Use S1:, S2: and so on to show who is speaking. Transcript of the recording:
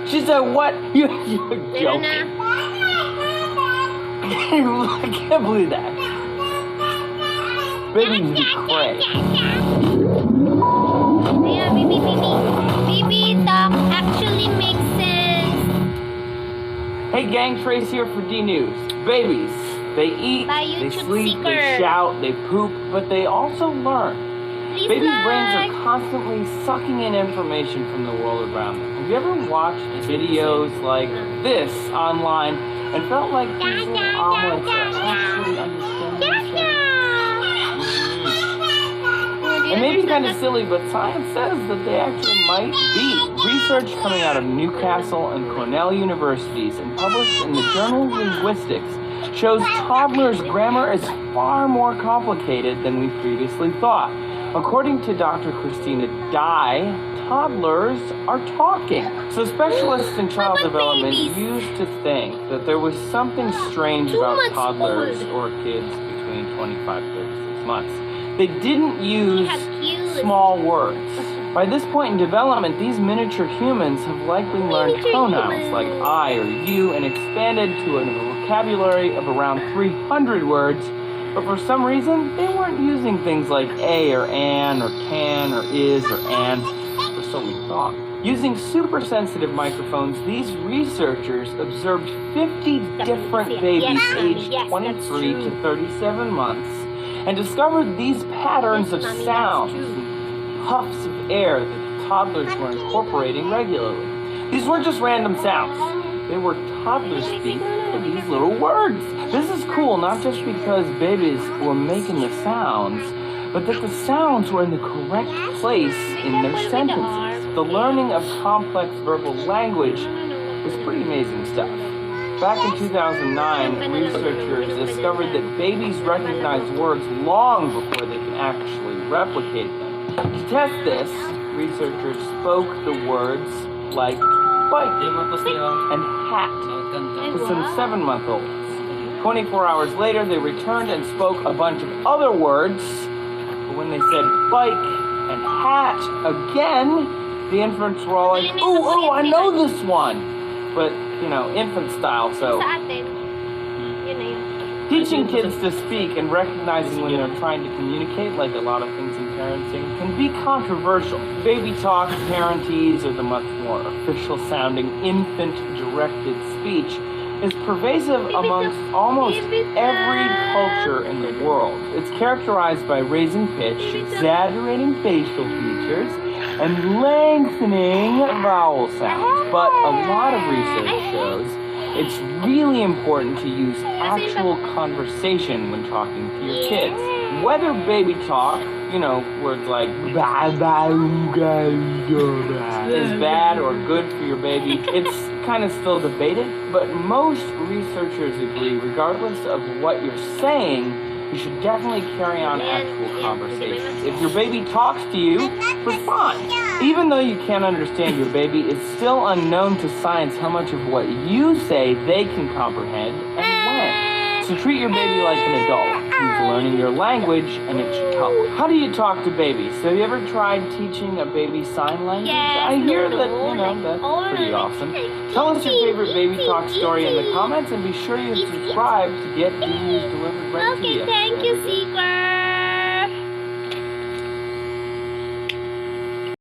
S1: She said, what? You're joking. I can't believe that. Baby's cray.
S2: Yeah, baby. Baby talk actually makes sense.
S1: Hey gang, Trace here for D News. Babies, they eat, they sleep, they shout, they poop, but they also learn. Babies' brains are constantly sucking in information from the world around them. Have you ever watched videos like this online and felt like these little omelets are actually understanding each other? It may be kind of silly, but science says that they actually might be. Research coming out of Newcastle and Cornell universities and published in the Journal of Linguistics shows toddlers' grammar is far more complicated than we previously thought. According to Dr. Christina Dye, toddlers are talking. So specialists in child development used to think that there was something strange about toddlers or kids between 25 and 36 months. They didn't use small words. By this point in development, these miniature humans have likely learned pronouns like I or you and expanded to a vocabulary of around 300 words, but for some reason, they weren't using things like a or an or can or is or and, or so we thought. Using super sensitive microphones, these researchers observed 50 different babies aged 23 to 37 months and discovered these patterns of sounds and puffs of air that the toddlers were incorporating regularly. These weren't just random sounds. They were toddler speak for these little words. This is cool, not just because babies were making the sounds, but that the sounds were in the correct place in their sentences. The learning of complex verbal language was pretty amazing stuff. Back in 2009, researchers discovered that babies recognize words long before they can actually replicate them. To test this, researchers spoke the words like bike and hat to some 7-month-olds. 24 hours later, they returned and spoke a bunch of other words, but when they said bike and hat again, the infants were all like, ooh, I know this one! But, you know, infant style, so teaching kids to speak and recognizing when they're trying to communicate, like a lot of things in parenting, can be controversial. Baby talk, parentese, or the much more official-sounding infant-directed speech is pervasive amongst almost every culture in the world. It's characterized by raising pitch, exaggerating facial features, and lengthening vowel sounds. But a lot of research shows it's really important to use actual conversation when talking to your kids. Whether baby talk, you know, words like is bad or good for your baby, it's kind of still debated, but most researchers agree, regardless of what you're saying, you should definitely carry on actual conversations. If your baby talks to you, respond. Even though you can't understand your baby, it's still unknown to science how much of what you say they can comprehend and when. So treat your baby like an adult who's learning your language, and it should help. How do you talk to babies? Have you ever tried teaching a baby sign language? I hear that, you know, that's pretty awesome. Tell us your favorite baby talk story in the comments, and be sure you subscribe to get news delivered right to you.
S2: Okay, thank you, Seeker.